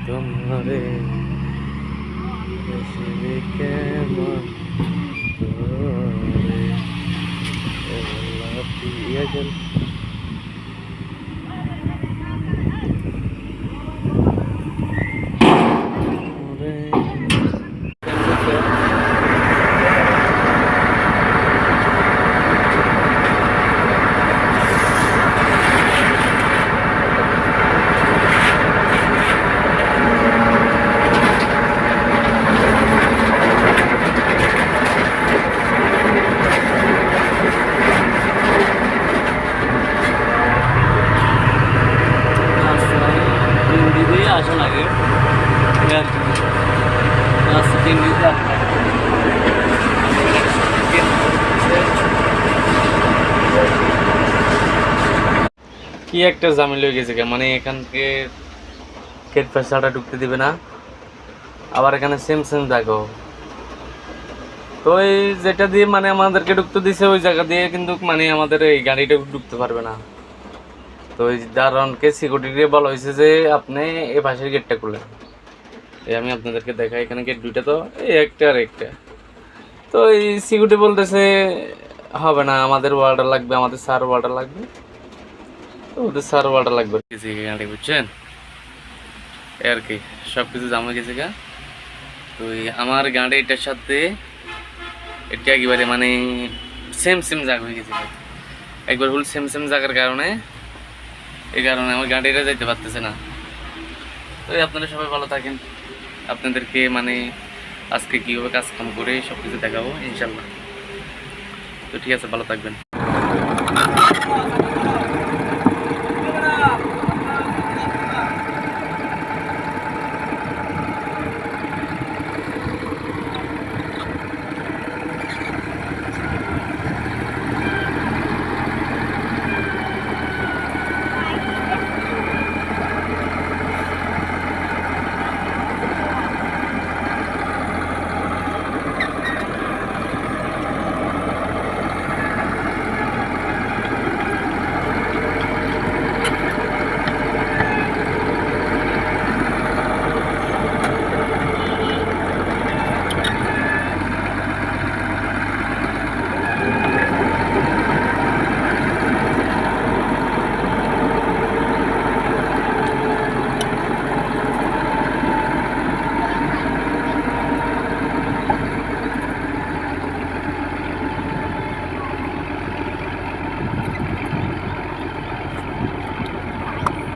তোমারে বেশি কেমন করে লাফিয়ে গেল। আসা লাগে কি একটা ঝামেলা হয়ে গেছে, মানে এখান থেকে গেট পাশাটা ঢুকতে দিবে না, আবার এখানে সেম সেম জায়গা। তো এই যেটা দিয়ে মানে আমাদেরকে ঢুকতে দিছে ওই জায়গা দিয়ে কিন্তু মানে আমাদের এই গাড়িটা ঢুকতে পারবে না। তো ওই দারোয়ানকে সিকিউরিটি বলা হয়েছে যে আপনি এই পাশের গেটটা খুলেন। এই আমি আপনাদেরকে দেখাই, এখানে গেট দুইটা, তো এই একটা আর একটা। তো এই সিকিউরিটি বলতেছে হবে না, আমাদের ওয়ার্ডার লাগবে, আমাদের স্যার ওয়ার্ডার লাগবে। তো ওদের স্যার ওয়ার্ডার লাগবে কিছু গাড়ি, বুঝছেন আর কি, সব কিছু জামা গেছে গা। তো আমার গাড়িটার সাথে এটা একেবারে মানে সেম সেম জায়গা হয়ে গেছে, একবার ফুল সেম সেম জায়গার কারণে এই কারণে আমার গাড়িটা যাইতে পারতেছে না। তো আপনারা সবাই ভালো থাকেন, আপনাদেরকে মানে আজকে কীভাবে কাজ কাম করে সব কিছু দেখাবো ইনশাল্লাহ। তো ঠিক আছে, ভালো থাকবেন।